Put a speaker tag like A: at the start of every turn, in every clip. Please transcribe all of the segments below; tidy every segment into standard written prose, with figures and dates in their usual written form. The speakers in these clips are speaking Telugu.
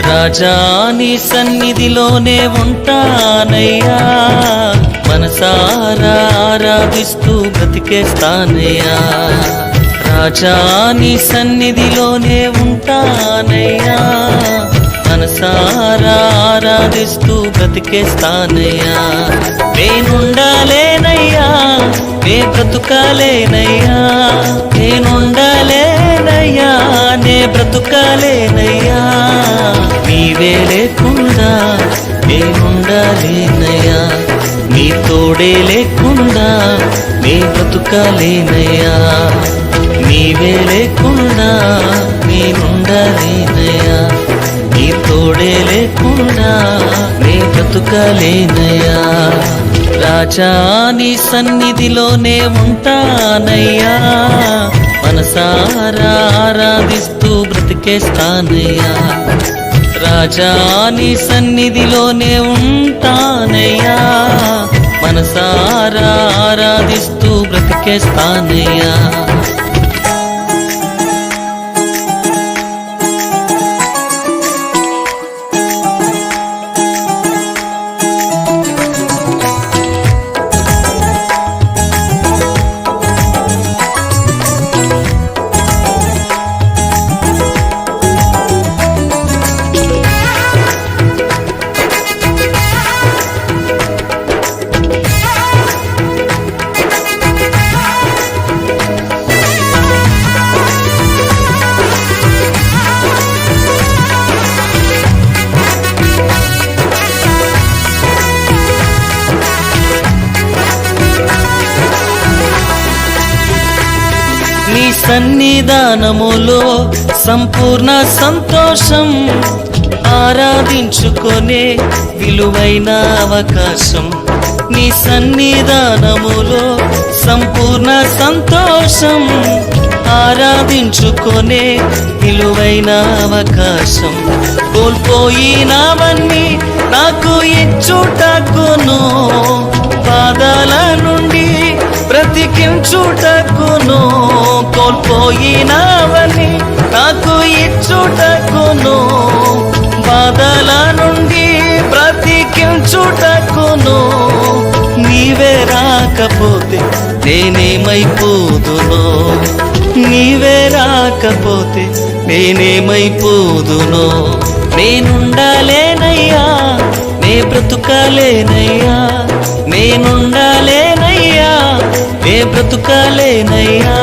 A: రాజా నీ సన్నిధిలోనే ఉంటానయ్యా, మనసారా ఆరాధిస్తూ బ్రతికేస్తానయ్యా. రాజా నీ సన్నిధిలోనే ఉంటానయ్యా, మనసారా ఆరాధిస్తూ బ్రతికేస్తానయ్యా. నేనుండాలేనయ్యా, నే బ్రతుకాలేనయ్యా, నేనుండాలేనయ్యా, నే బ్రతుకాలేనయ్యా. నీవే లేకుండా నేనుండాలేనయ్యా, నీ తోడే లేకుండా నే బ్రతుకాలేనయ్యా. నీవే లేకుండా నేనుండాలేనయ్యా, నీ తోడే లేకుండా నే బ్రతుకాలేనయ్యా. రాజా నీ సన్నిధిలోనే ఉంటానయ్యా, మనసారా ఆరాధిస్తూ బ్రతికేస్తానయ్యా. రాజా నీ సన్నిధిలోనే ఉంటానయ్యా, మనసారా ఆరాధిస్తూ బ్రతికేస్తానయ్యా. నీ సన్నిధానములో సంపూర్ణ సంతోషం, ఆరాధించుకొనే విలువైన అవకాశం. నీ సన్నిధానములో సంపూర్ణ సంతోషం, ఆరాధించుకొనే విలువైన అవకాశం. కోల్పోయినవన్నీ నాకు ఇచ్చుటకును, బాధల నుండి బ్రతికించుటకును. కోల్పోయినవన్నీ నాకు ఇచ్చుటకును, బాధల నుండి బ్రతికించుటకును. నీవే రాకపోతే నేనేమైపోదునో, నీవే రాకపోతే నేనేమైపోదునో. నేనుండాలేనయ్యా, నే బ్రతుకాలేనయ్యా, నేనుండాలేనయ్యా, నే బ్రతుకాలేనయ్యా.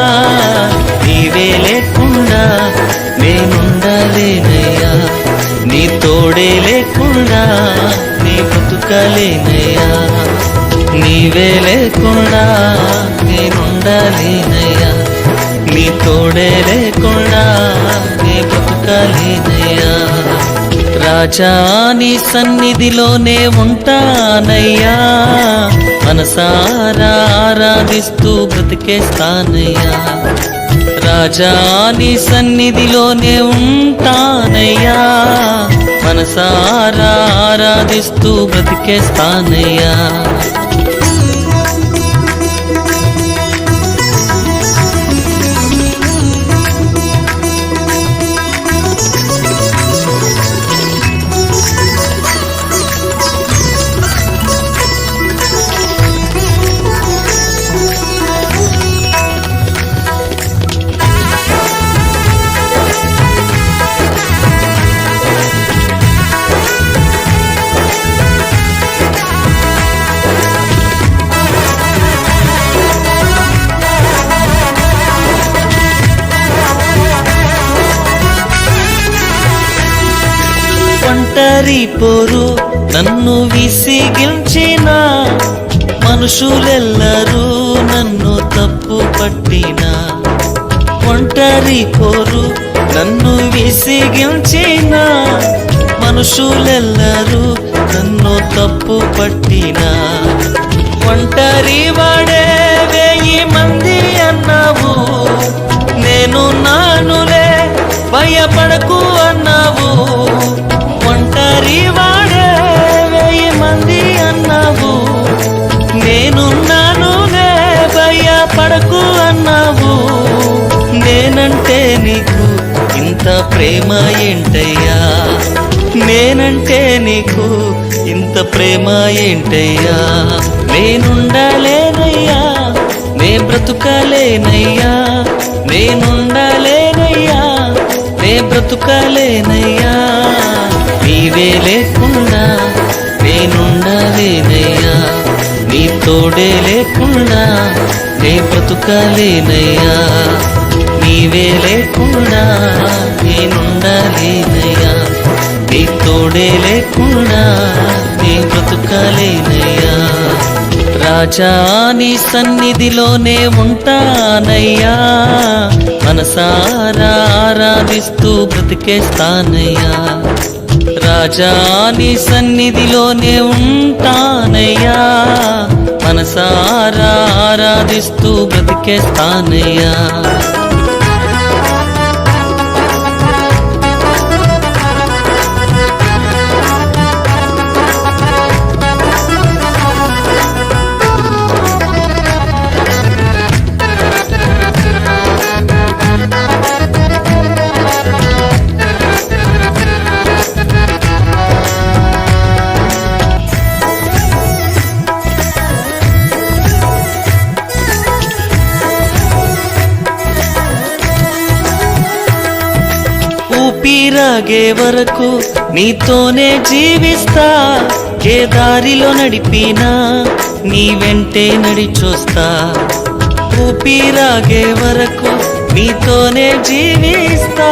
A: నీవే లేకుండా నేనుండాలేనయ్యా, నీ తోడే లేకుండా నీ బ్రతుకాలేనయ్యా. నీవే లేకుండా నేనుండాలేనయ్యా, నీ తోడే లేకుండా నీ బ్రతుకాలేనయ్యా. రాజా నీ సన్నిధిలోనే ఉంటానయ్యా, మనసారా ఆరాధిస్తూ బ్రతికేస్తానయ్యా. రాజా నీ సన్నిధిలోనే ఉంటానయ్యా, మనసారా ఆరాధిస్తూ బ్రతికేస్తానయ్యా. ఒంటరి పోరు నన్ను విసిగించిన, మనుషులెల్లరూ నన్ను తప్పు పట్టిన. ఒంటరి పోరు నన్ను విసిగించిన, మనుషులెల్లరూ నన్ను తప్పు పట్టిన. ఒంటరి వాడే 1000 మంది అన్నావు, నేను నానులే భయపడకు అన్నావు. ఒంటరి వాడే 1000 మంది అన్నావు, నేనున్నానులే భయపడకు అన్నావు. నేనంటే నీకు ఇంత ప్రేమ ఏంటయ్యా, నేనంటే నీకు ఇంత ప్రేమ ఏంటయ్యా? నేనుండలేనయ్యా, నే బ్రతుకలేనయ్యా, నేనుండలేనయ్యా, నే బ్రతుకలేనయ్యా. నీవే లేకుండా నేనుండలేనయ్యా, నీ తోడే లేకుండా నే బ్రతుకలేనయ్యా. నీవే లేకుండా నేనుండలేనయ్యా, నీ తోడే లేకుండా నే బ్రతుకలేనయ్యా. రాజా నీ సన్నిధిలోనే ఉంటానయ్యా, మనసారా ఆరాధిస్తూ బ్రతికేస్తానయ్యా. రాజా నీ సన్నిధిలోనే ఉంటానయ్యా, మనసారా ఆరాధిస్తూ బ్రతికేస్తానయ్యా. ఊపిరాగే వరకు నీతోనే జీవిస్తా, ఏ దారిలో నడిపినా నీ వెంటే నడిచొస్తా. ఊపిరాగే వరకు నీతోనే జీవిస్తా,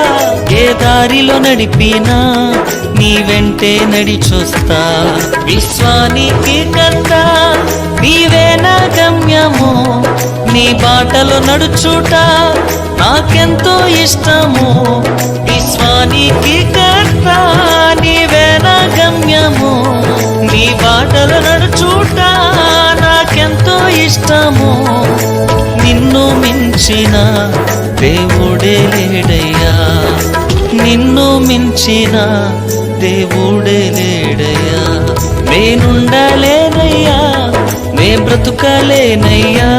A: ఏ దారిలో నడిపినా నీ వెంటే నడిచొస్తా. విశ్వానికి కర్త నీవే నా గమ్యము, నీ బాటలో నడుచుట నాకెంతో ఇష్టము. విశ్వానికి కర్త నీవే నా గమ్యము, నీ బాటలో నడుచుట నాకెంతో ఇష్టము. నిన్ను మించిన దేవుడే లేడయ్యా, నిన్ను మించిన దేవుడే లేడయ్యా. నేనుండలేనయ్యా, నే బ్రతుకలేనయ్యా,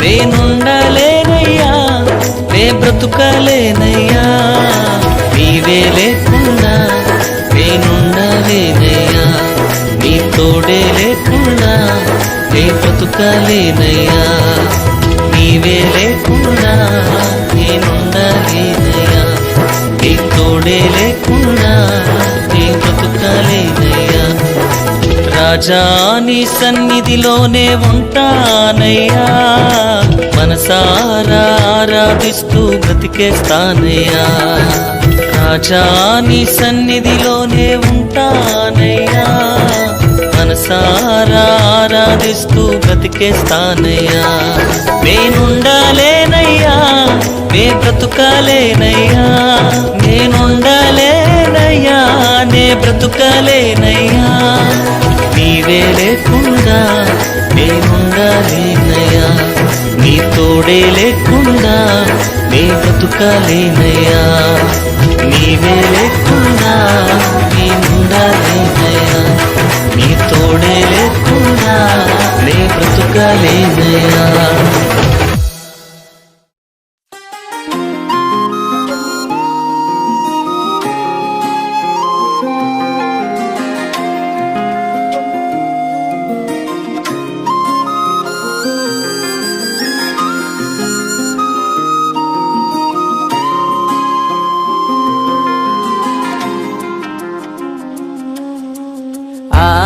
A: నేనుండలేనయ్యా, నే బ్రతుకలేనయ్యా. నీవే లేకుండా నేనుండలేనయ్యా, నీ తోడే లేకుండా నే బ్రతుకలేనయ్యా. నీవే లేకుండా నేనుండలేనయ్యా, నీ తోడే లేకుండా నే బ్రతుకలేనయ్యా. రాజా నీ సన్నిధిలోనే ఉంటానయ్యా, మనసారా ఆరాధిస్తూ బ్రతికేస్తానయ్యా. రాజా నీ సన్నిధిలోనే ఉంటానయ్యా, మనసారా ఆరాధిస్తూ బ్రతికేస్తానయ్యా. నేనుండలేనయ్యా, నే బ్రతుకలేనయ్యా, నేనుండలేనయ్యా, నే బ్రతుకలేనయ్యా. నీవే లేకుండా నేనుండలేనయ్యా, నీ తోడే లేకుండా నే బ్రతుకలేనయ్యా. నీవే లేకుండా నేనుండలేనయ్యా, నీ తోడే లేకుండా నే బ్రతుకలేనయ్యా.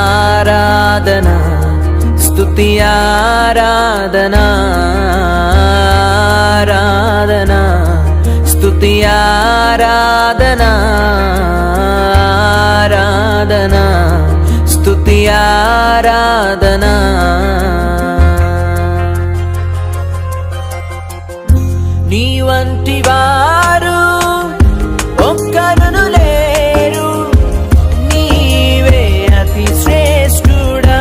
B: ఆరాధనా స్తుతి ఆరాధనా, ఆరాధనా స్తుతి ఆరాధనా, ఆరాధనా స్తుతి ఆరాధనా. నీ వంటి వారు ఒక్కరును లేరు, నీవే అతి శ్రేష్ఠుడా.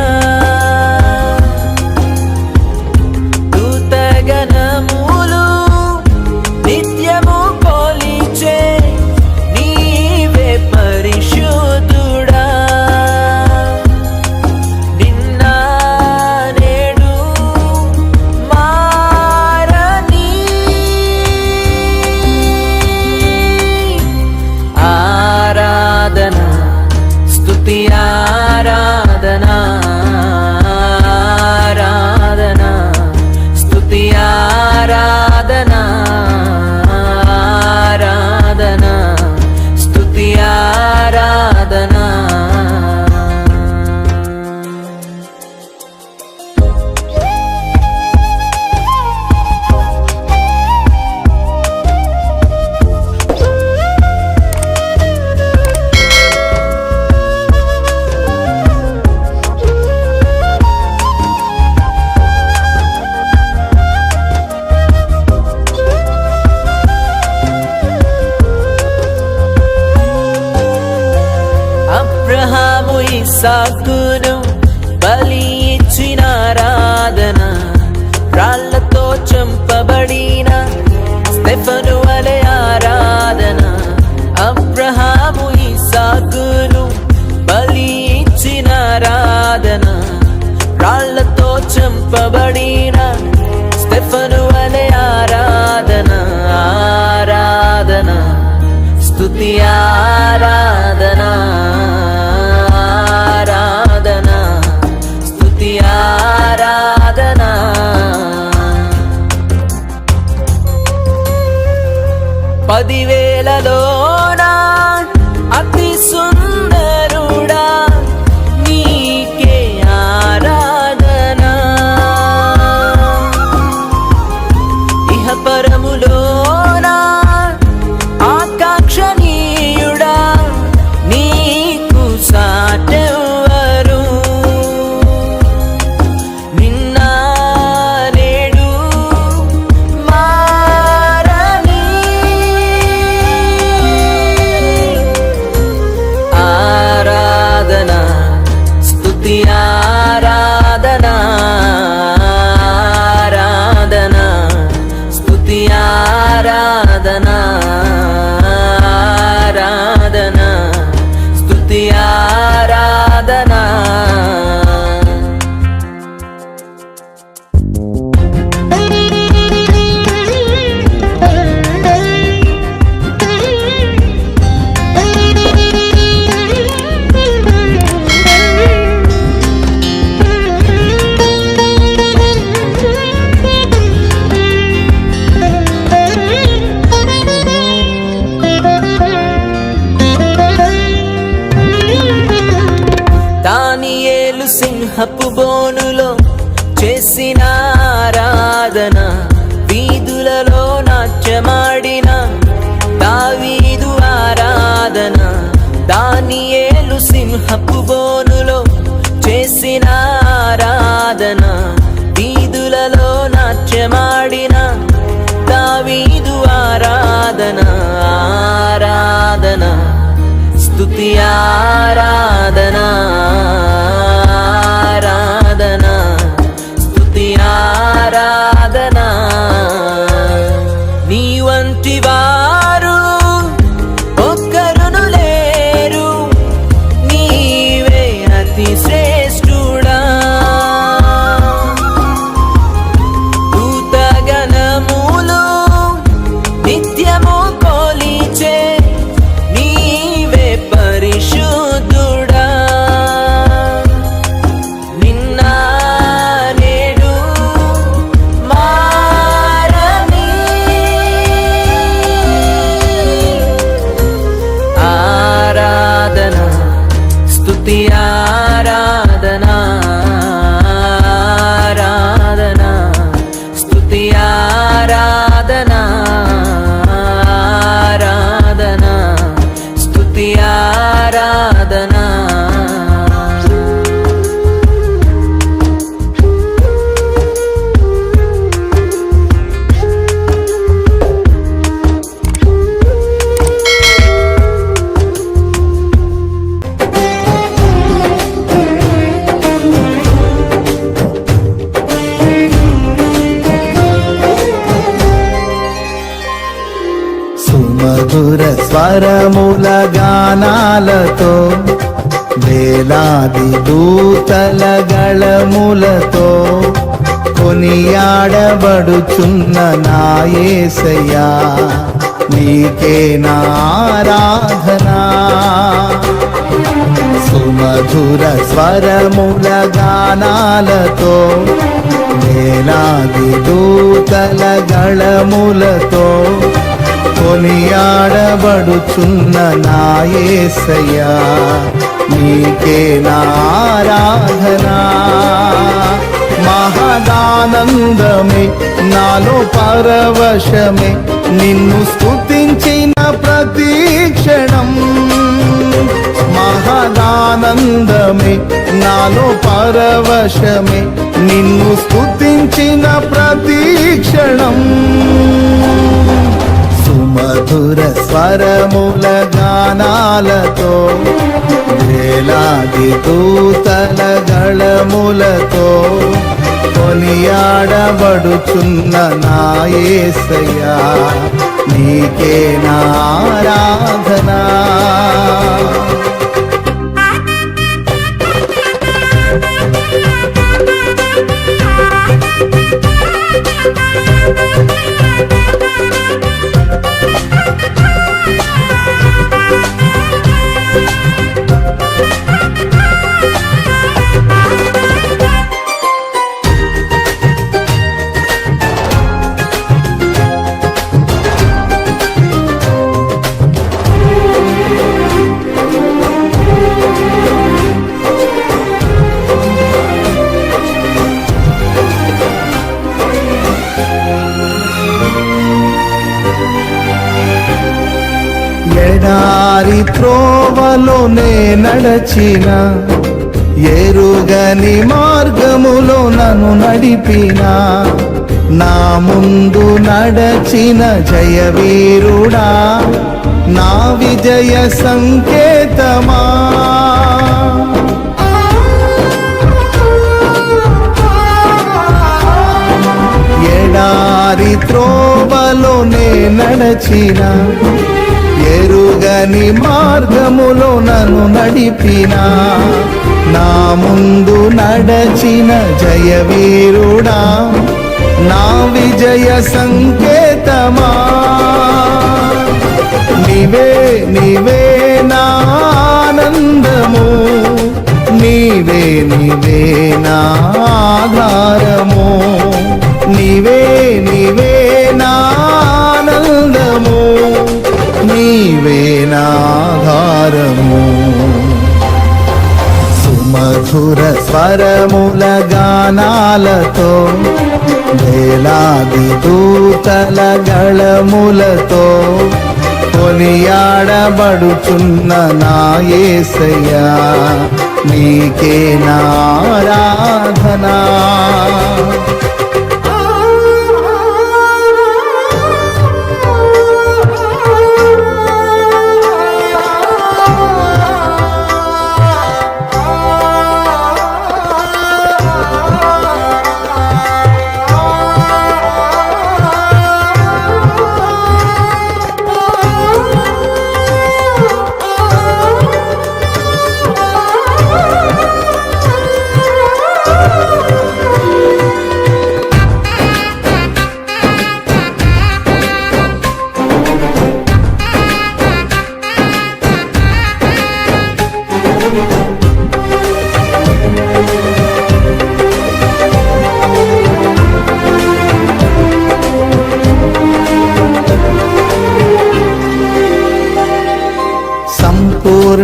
B: దూతగణములు నిత్యము కొలిచే నీవే పరిశుద్ధుడా. నిన్న నేడు ఇస్సాకును బలి ఇచ్చిన ఆరాధన, రాళ్లతో చంపబడిన స్టెఫను వలె ఆరాధన. అబ్రహాము ఇస్సాకును బలి ఇచ్చిన ఆరాధన, రాళ్లతో చంపబడిన స్టెఫను వలె ఆరాధన. ఆరాధన స్తుతి ఆరాధన, ఆరాధన స్తుతి ఆరాధన. పదివేలలోన అతి సుందరుడా నీకే ఆరాధన. ఇహ పరములోన ఆకాంక్షణీయుడా నీకు సాటెవ్వరు. నిన్న నేడు మారని ఆరాధన స్తుతి ఆరాధన, ఆరాధన స్తుతి ఆరాధన, ఆరాధన స్తుతి ఆరాధన. దానియేలు సింహపు బోనులో చేసిన ఆరాధన, వీధులలో నాట్యమాడిన దావీదు ఆరాధన. దానియేలు సింహపు బోనులో చేసిన ఆరాధన, వీధులలో నాట్యమాడిన దావీదు ఆరాధన. ఆరాధన స్తుతి ఆరాధన, ఆరాధన స్తుతి ఆరాధన. నీ వంటి వారు ఒక్కరును లేరు, నీవే అతి శ్రేష్ఠుడా. దూతగణములు నిత్యము కొలిచే నీవే పరిశుద్ధుడా. నిన్న నేడు మారని ఆరాధన స్తుతి ఆరాధన, ఆరాధన స్తుతి ఆరాధన, ఆరాధన స్తుతి ఆరాధన.
C: సుమధుర స్వరముల గానాలతో, వేలాది దూతల గళములతో కొనియాడబడుచున్న నా యేసయ్యా, నీకే నా ఆరాధన. సుమధుర స్వరముల గానాలతో, వేలాది దూతల గళములతో కొనియాడబడుచున్న నా యేసయ్యా, నీకే నా ఆరాధన. మహదానందమే నాలో పరవశమే, నిన్ను స్తుతించిన ప్రతి క్షణం. మహదానందమే నాలో పరవశమే, నిన్ను స్తుతించిన ప్రతి క్షణం. సుమధుర స్వరముల గానాలతో, వేలాది దూతల గళములతో కొనియాడబడుచున్న నా యేసయ్యా నీకే నా ఆరాధనా. ఎడారి త్రోవలోనే నడచిన ఎరుగని మార్గములో నన్ను నడిపిన నా ముందు నడచిన జయవీరుడా నా విజయ సంకేతమా. ఎడారి త్రోవలోనే నడచిన ఎరుగని మార్గములో నన్ను నడిపిన నా ముందు నడచిన జయవీరుడా నా విజయ సంకేతమా. నీవే నీవే నా ఆనందము నీవే నీవే నా ఆధారము నీవే నీవే నా ఆనందము నీవే నా ఆధారము. సుమధుర స్వరముల గానాలతో వేలాది దూతల గళములతో కొనియాడబడుచున్న నా యేసయ్యా నీకే నా ఆరాధనా.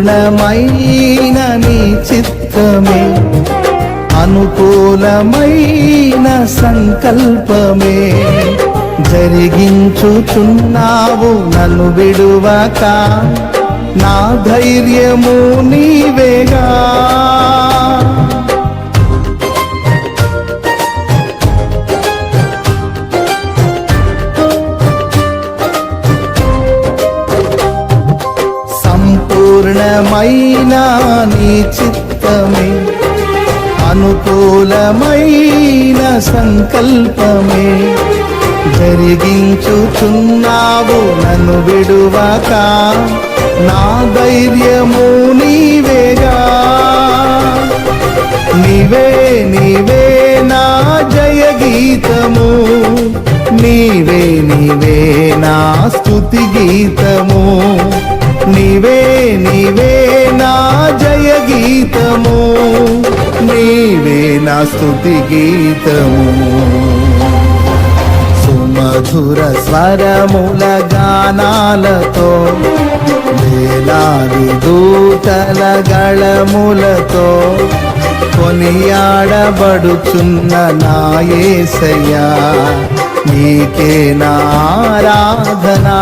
C: సంపూర్ణమైన నీ చిత్తమే అనుకూలమైన సంకల్పమే జరిగించుచున్నావు నన్ను విడువక నా ధైర్యము నీవేగా. సంపూర్ణమైన నీ చిత్తమే అనుకూలమైన సంకల్పమే జరిగించుచున్నావు నన్ను విడువక నా ధైర్యము నీవేగా. నీవే నీవే నా జయ గీతము నీవే నీవే నా స్తుతి గీతము నీవే నీవే నా జయ గీతము నీవే నా స్తుతి గీతము. సుమధుర స్వరముల గానాలతో వేలాది దూతల గళములతో కొనియాడబడుచున్న నా యేసయ్యా నీకే నా ఆరాధనా.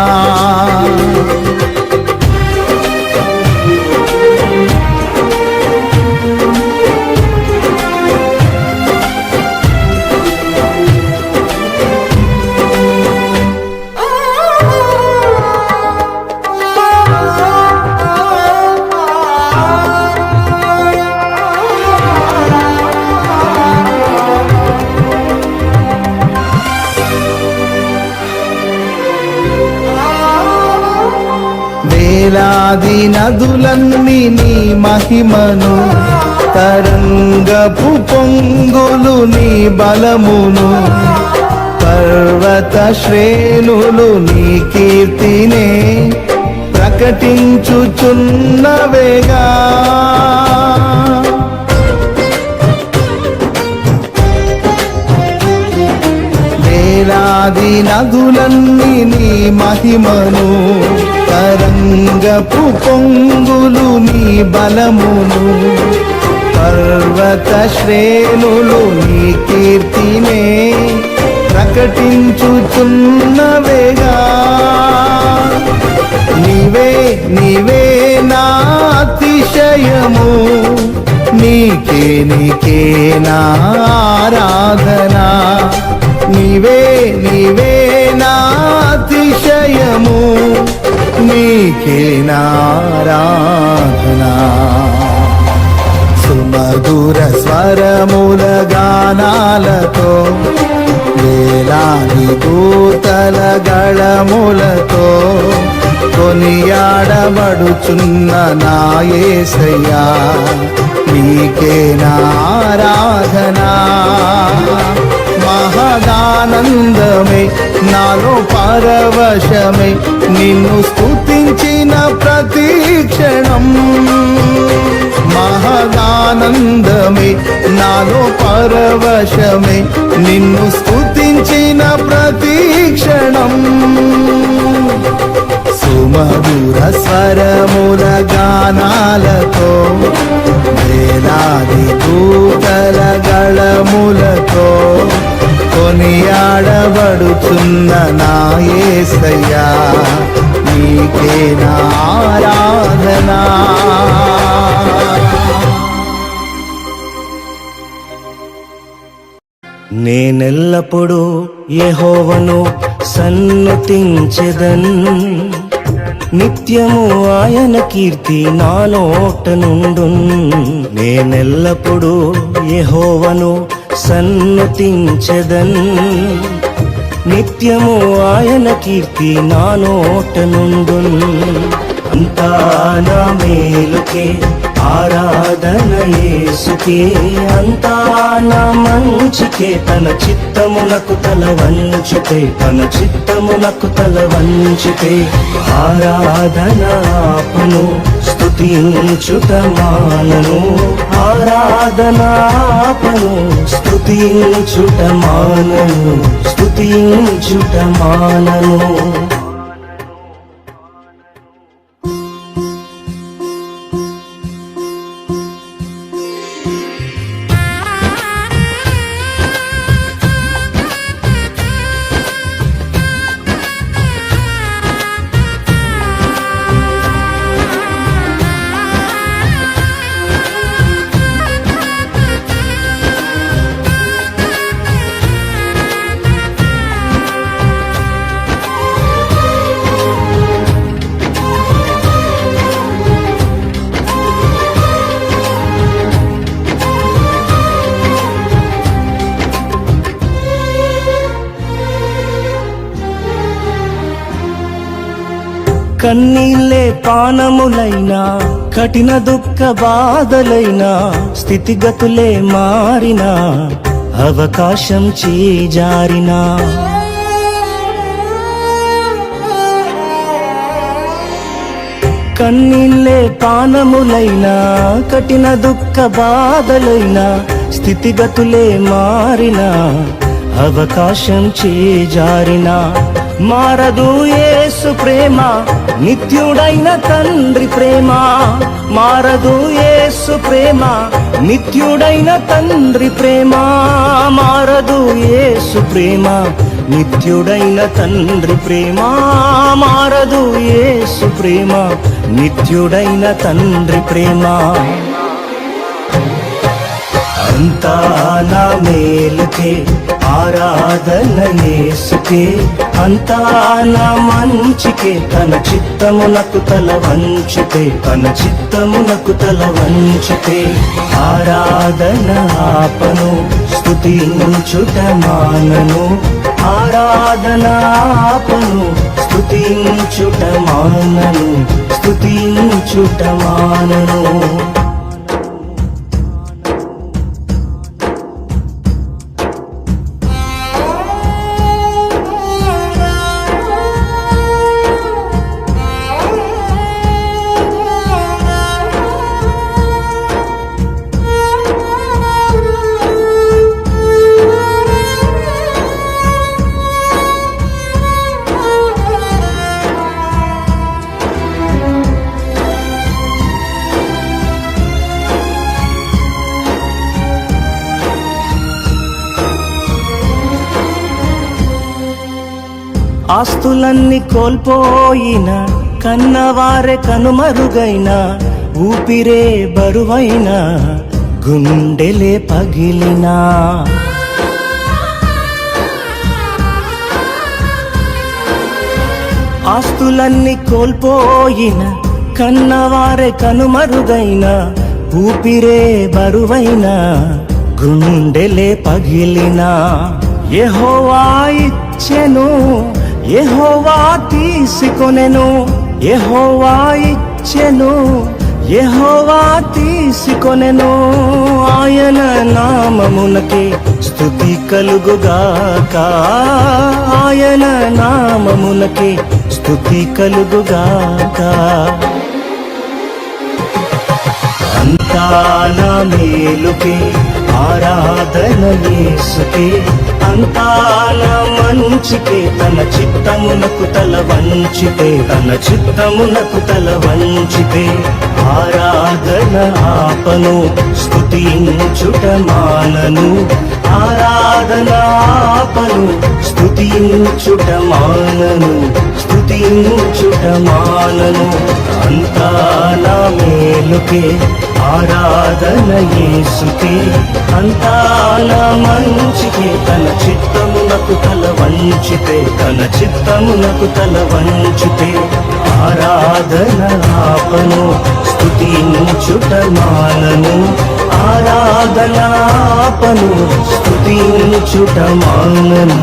C: వేలాది నదులన్నీ నీ మహిమను, తరంగపు పొంగులు నీ బలమును, పర్వత శ్రేణులు నీ కీర్తినే ప్రకటించుచున్నవేగా. వేలాది నదులన్నీ నీ మహిమను, తరంగపు పొంగులు నీ బలమును, పర్వత శ్రేణులు నీ కీర్తినే ప్రకటించుచున్నవేగా. నీవే నీవే నా అతిశయము, నీకే నీకే నా ఆరాధన. నీవే నీవే నా అతిశయము, నీకే నా ఆరాధన. సుమధుర స్వరముల గానాలతో, వేలాది దూతల గళములతో కొనియాడబడుచున్న నా యేసయ్యా, నీకే నా ఆరాధన. మహదానందమే నాలో పరవశమే, నిన్ను స్తుతించిన ప్రతి క్షణం. మహదానందమే నాలో పరవశమే, నిన్ను స్తుతించిన ప్రతి క్షణం. సుమధుర స్వరముల గానాలతో, వేలాది దూతల గళములతో కొనియాడబడుచున్న నా యేసయ్యా, నీకే నా ఆరాధన.
A: నేనెల్లప్పుడూ యెహోవాను సన్నుతించెదన్, నిత్యము ఆయన కీర్తి నా నోట నుండున్. నేనెల్లప్పుడూ యెహోవాను సన్నుతించెదన్, నిత్యము ఆయన కీర్తి నా నోట నుండున్. అంతా నా మేలుకే ఆరాధన యేసుకే, అంతా నా మంచికే, తన చిత్తమునకు తల వంచితే, తన చిత్తమునకు తల వంచితే ఆరాధన ఆపను, స్తుతించుట మానను. ఆరాధన ఆపను, స్తుతించుట మానను, స్తుతించుట మానను. కన్నీళ్ళే పానములైనా, కఠిన దుఃఖ బాధలైనా, స్థితిగతులే మారినా, అవకాశం చేజారినా, కన్నీళ్ళే పానములైనా, కఠిన దుఃఖ బాధలైనా, స్థితిగతులే మారినా, అవకాశం చేజారినా, మారదు యేసు ప్రేమ, నిత్యుడైన తండ్రి ప్రేమ. మారదు యేసు ప్రేమ, నిత్యుడైన తండ్రి ప్రేమ. మారదు యేసు ప్రేమ, నిత్యుడైన తండ్రి ప్రేమ. మారదు యేసు ప్రేమ, నిత్యుడైన తండ్రి ప్రేమ. అంతా నా మేలుకే ఆరాధన యేసుకే, అంతా నా మంచికే, తన చిత్తమునకు తల వంచితే, తన చిత్తమునకు తల వంచితే ఆరాధన ఆపను, స్తుతించుట మానను. ఆరాధనాపను స్తుతించుట మానను స్తుతించుట మానను ఆస్తులన్నీ కోల్పోయిన కన్నవారే కనుమరుగైన ఊపిరే బరువైన గుండెలే పగిలినా ఆస్తులన్నీ కోల్పోయిన కన్నవారే కనుమరుగైన ఊపిరే బరువైన గుండెలే పగిలినా యెహోవా ఇచ్చెను యెహోవా తీసుకొనెను యెహోవా ఇచ్చెను యెహోవా తీసుకొనెను ఆయన నామమునకే స్తుతి కలుగుగాక ఆయన నామమునకే స్తుతి కలుగుగాక అంతా నా మేలుకే ఆరాధన యేసుకే అంతా నా మంచికే తన చిత్తమునకు తల వంచితే తన చిత్తమునకు తల వంచితే ఆరాధన ఆపను స్తుతించుట మానను ఆరాధన ఆపను స్తుతించుట మానను స్తుతించుట మానను అంతా నా మేలుకే ఆరాధన యేసుకే అంతా నా మంచికే తన చిత్తమునకు తల వంచితే తన చిత్తమునకు తల వంచితే ఆరాధన ఆపను స్తుతించుట మానను ఆరాధన ఆపను స్తుతించుట మానను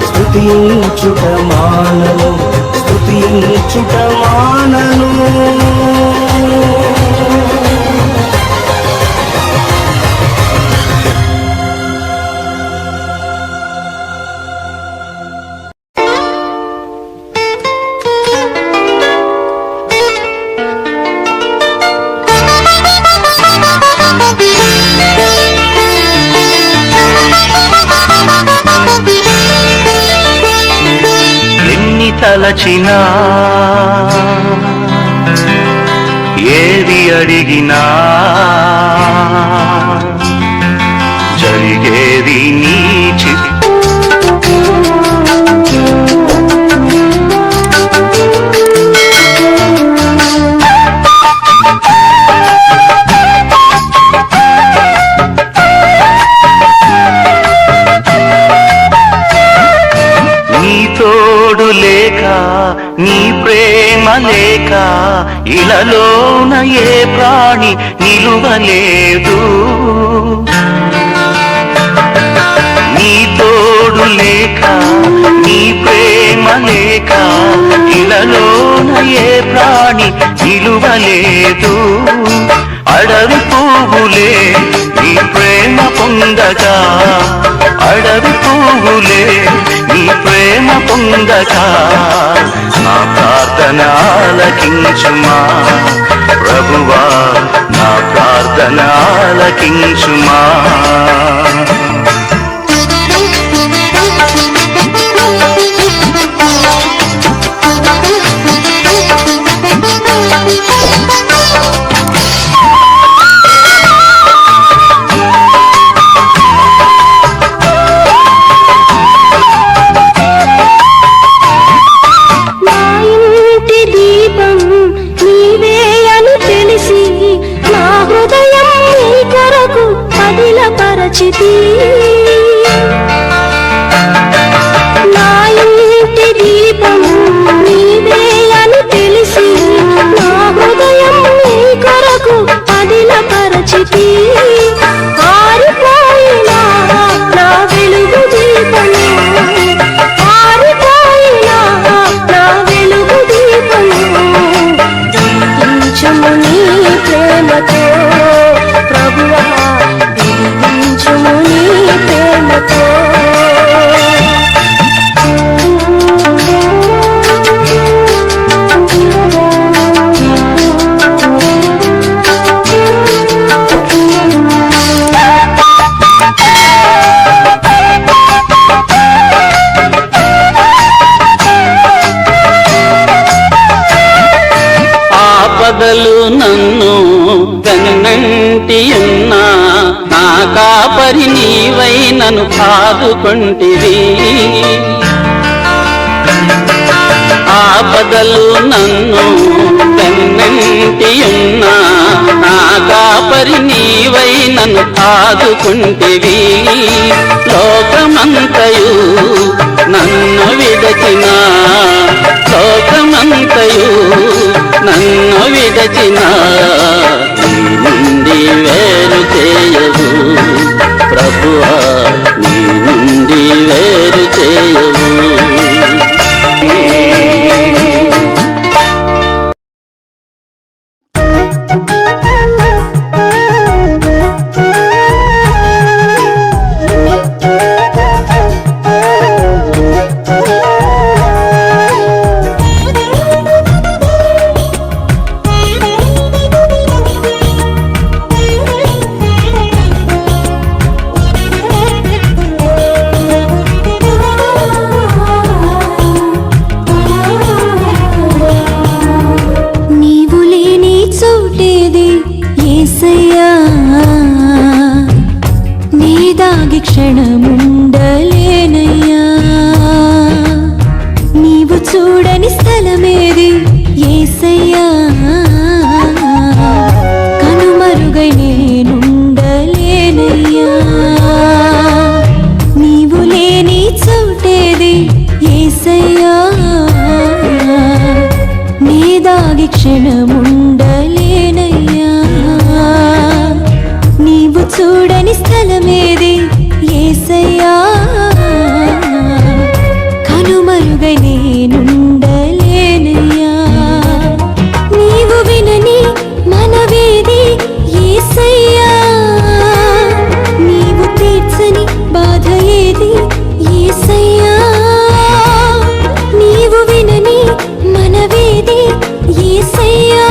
A: స్తుతించుట మానను స్తుతించుట మానను
D: తలచినా ఏది అడిగినా జరిగేది నీ తోడు లేక నీ ప్రేమ లేక ఇలలోన ఏ ప్రాణి నిలువలేదు నీ తోడు లేక నీ ప్రేమ లేక ఇలలోన ఏ ప్రాణి నిలువలేదు అడవి పువ్వులే నీ ప్రేమ పొందగా అడవి పువ్వులే నీ ప్రేమ పొందగా నా ప్రార్థన ఆలకించుమా ప్రభువా నా ప్రార్థన ఆలకించుమా
E: నా ఇంటి దీపము నీవే అని తెలిసి నా హృదయం నీ కొరకు పదిలపరచితి ఆరిపోయినా నా వెలుగు దీపము ప్రేమతో ప్రభువా వెలిగించుము నీ ప్రేమతో.
F: ఆపదలు నన్ను వెన్నంటి ఉన్నా నా కాపరి నీవై నన్ను ఆదుకొంటివి. ఆపదలు నన్ను వెన్నంటి ఉన్నా నా కాపరి నీవై నన్ను ఆదుకొంటివి. లోకమంతయు నన్ను విడచిన, లోకమంతయు నన్ను విడచిన నీ నుండి వేరు చేయవు ప్రభువా, నీ నుండి వేరు చేయవు.
E: నీవు లేని చోటేది యేసయ్యా, నీ దాగి క్షణముండలేనయ్యా. నీవు చూడని స్థలమేది యేసయ్యా, కనుమరుగై నేనుండలేనయ్యా. నీవు లేని చోటేది యేసయ్యా, నీ దాగి క్షణముండలేనయ్యా. నీవు చూడని స్థలమేది యేసయ్యా, కనుమరుగై నేనుండలేనయ్యా. నీవు వినని మనవేది యేసయ్యా, నీవు తీర్చని బాధ ఏది యేసయ్యా. నీవు వినని మనవేది యేసయ్యా,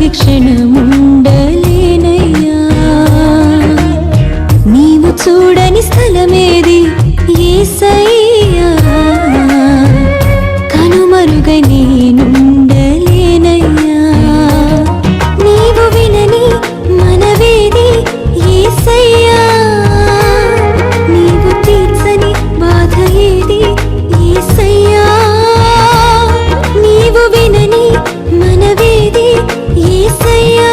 E: ఆగి క్షణముండలేనయ్యా. నీవు చూడని స్థలమేది యేసయ్యా, కనుమరుగై నేనుండలేనయ్యా. నీవు వినని మనవేది యేసయ్యా, నీవు తీర్చని బాధ ఏది యేసయ్యా. నీవు వినని మనవేది యేసయ్యా,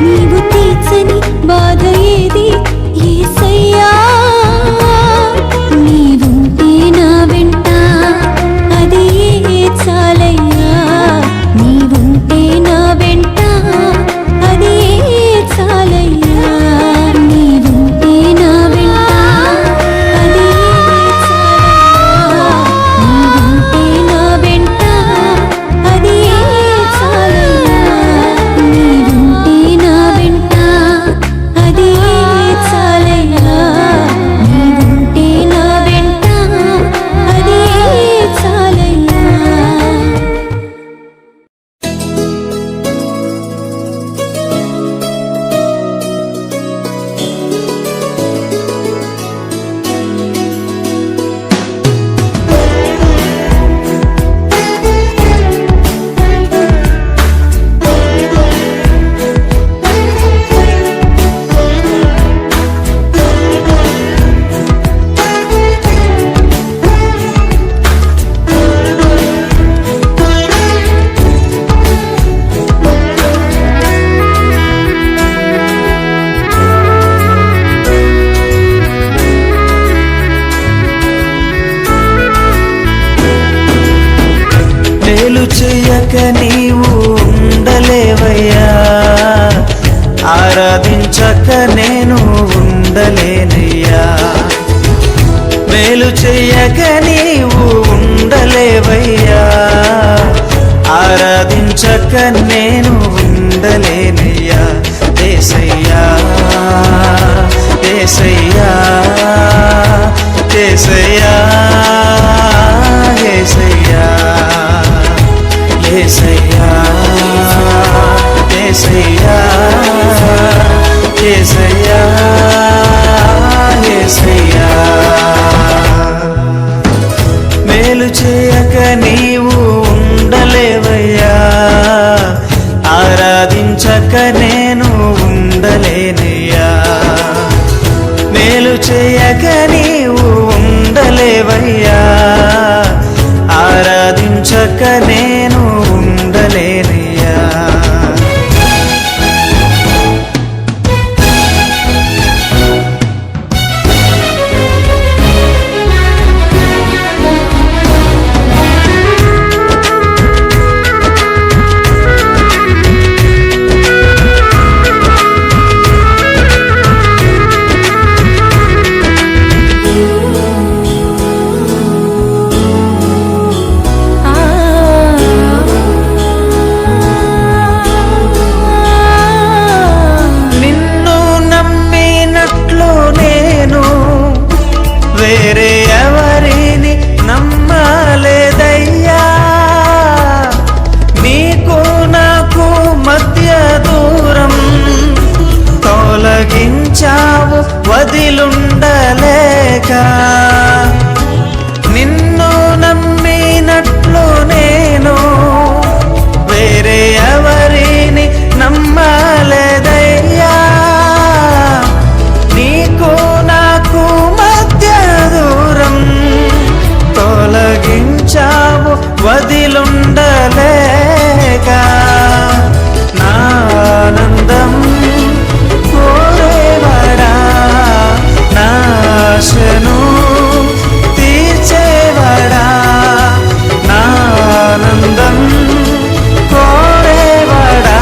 E: నీవు తీర్చని బాధ ఏది యేసయ్యా. నీవుంటే నా వెంట అది చాలయ్యా, నీవుంటే నా వెంట అది చాలయ్యా. నీవుంటే నా వెంట అది చాలయ్యా, నీవుంటే నా వెంట అది చాలయ్యా. నీవుంటే నా వెంట అది చాలయ్యా, నీవుంటే నా వెంట అది చాలయ్యా.
A: మేలు చెయ్యక నీవు ఉండలేవయ్యా, ఆరాధించక నేను ఉండలేనయ్యా. మేలు చెయ్యక నీవు ఉండలేవయ్యా, ఆరాధించక నేను ఉండలేనయ్యా. యేసయ్యా యేసయ్యా యేసయ్యా యేసయ్యా యేసయ్యా యేసయ్యా యేసయ్యా యేసయ్యా. మేలు చేయక నీవు ఉండలేవయ్యా, ఆరాధించక నేను ఉండలేనయ్యా. మేలు చేయక నీవు ఉండలేవయ్యా, ఆరాధించక నేను ఉండలేనయ్యా. నిన్ను నమ్మినట్లు నేను వేరే ఎవరిని నమ్మలేదయ్యా. నీకు నాకు మధ్య దూరం తొలగించావు వదిలుండలేక. నిన్ను నమ్మినట్లు నేను వేరే ఎవరిని నమ్మలేదయ్యా. నీకు నాకు మధ్య దూరం తొలగించావు వదిలుండలేక. నా ఆనందం కోరేవాడా, నా ఆశను తీర్చేవాడా. నా ఆనందం కోరేవాడా,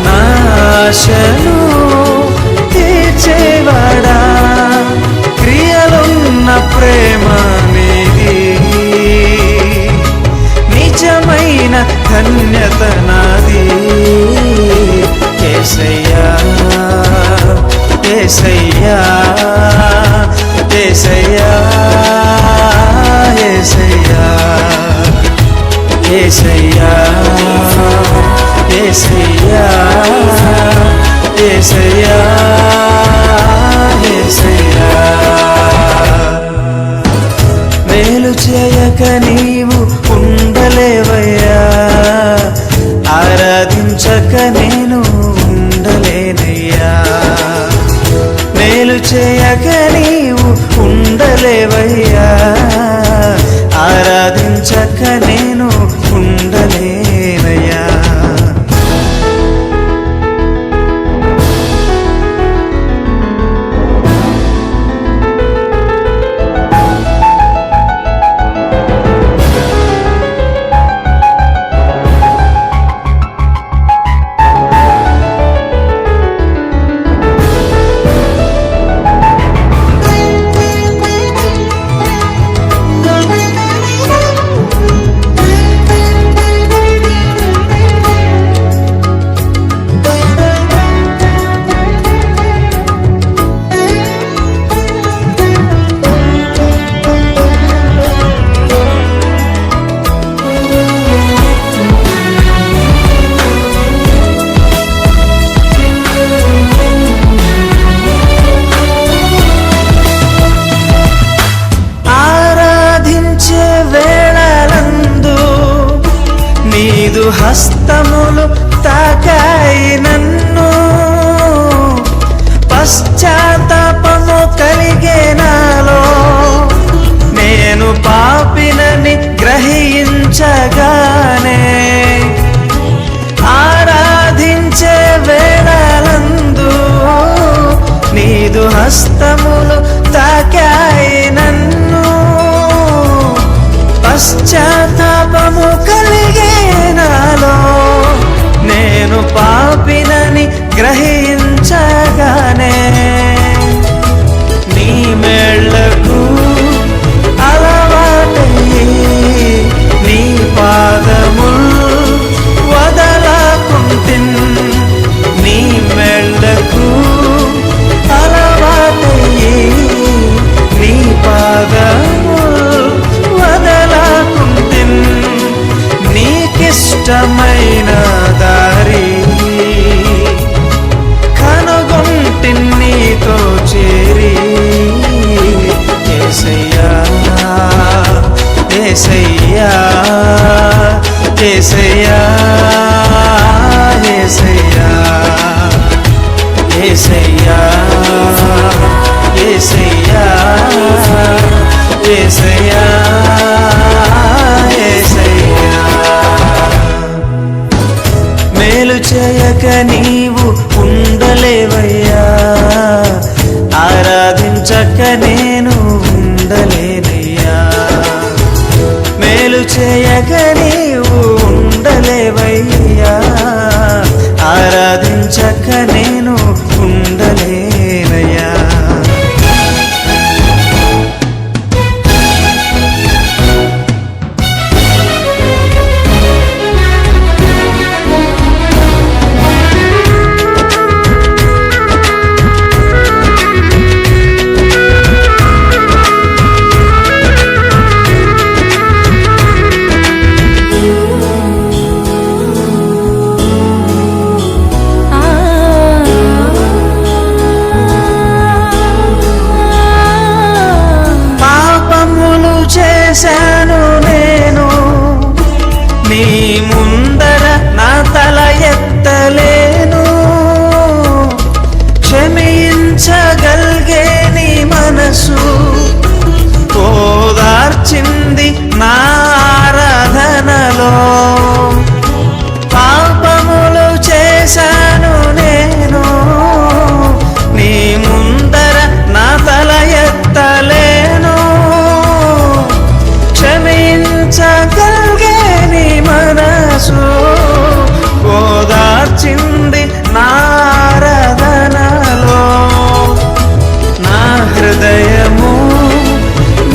A: నా ఆశను తీర్చేవాడా. క్రియలున్న ప్రేమ నీది, నిజమైన ధన్యత నాది. యేసయ్యా యేసయ్యా యేసయ్యా యేసయ్యా యేసయ్యా యేసయ్యా యేసయ్యా యేసయ్యా మేలు చేయక నీవు ఉండలేవయ్యా ఆరాధించక నేను ఉండలేనయ్యా మేలు చేయక నీవు ఉండలేవయ్యా ఆరాధించక నేను ఉండలేనయ్యా నీదు హస్తములు తాకాయి నన్ను పశ్చాత్తాపము కలిగే నాలో నేను పాపినని గ్రహించగానే ఆరాధించే వేళలందు నీదు హస్తములు తాకాయి నన్ను పశ్చాత్తాపము కలిగే నాలో నేను పాపినని గ్రహించగానే నీ మేళ్లకు అలవాటయ్యి నీ పాదములు వదలకుంటిన్ నీ మేళ్లకు అలవాటయ్యి నీ పాదములు వదలకుంటిన్ నీకిష్టమైన దారి కనుగొంటి నీతో చేరి యేసయ్యా యేసయ్యా యేసయ్యా యేసయ్యా యేసయ్యా యేసయ్యా యేసయ్యా యేసయ్యా మేలు చేయక నీవు ఉండలేవయ్యా ఆరాధించక నేను ఉండలేనయ్యా మేలు చేయక నీవు ఉండలేవయ్యా ఆరాధించక నేను ఉండలేనయ్యా చేశాను నేను నీ ముందర నా తల ఎత్తలేను క్షమించగలిగే నీ మనసు ఓదార్చింది నా ఆరాధనలో పాపములు చేశాను నేను నీ ముందర నా తల ఎత్తలేను క్షమించగలిగే నీ మనసు ఓదార్చింది నారదనలో నా హృదయము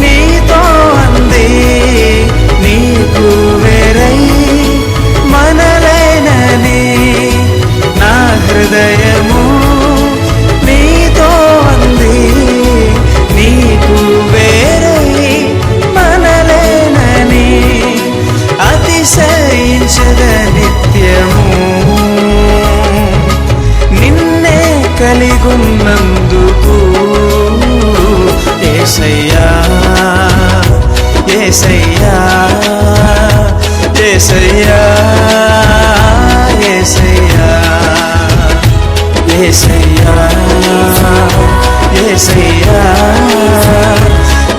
A: నీతో అంది నీకు వేరై మనలేనని నా హృదయము నీతో అంది నీకు వేరై మనలేనని అతిశయించద నిత్యము కలిగున్నందుకు యేసయ్యా యేసయ్యా యేసయ్యా యేసయ్యా యేసయ్యా యేసయ్యా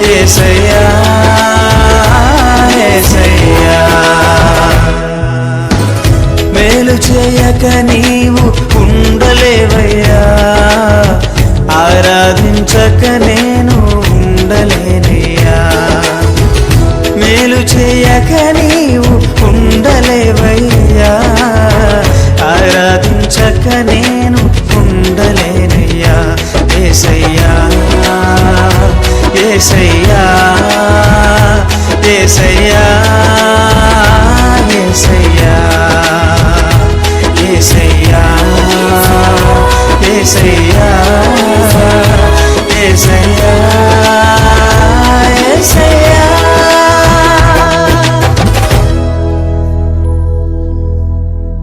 A: యేసయ్యా యేసయ్యా మేలు చేయక నీవు ఉండలేవయ్యా ఆరాధించక నేను ఉండలేనయ్యా మేలు చేయక నీవు ఉండలేవయ్యా ఆరాధించక నేను ఉండలేనయ్యా యేసయ్యా యేసయ్యా యేసయ్యా యేసయ్యా యేసయ్యా యేసయ్యా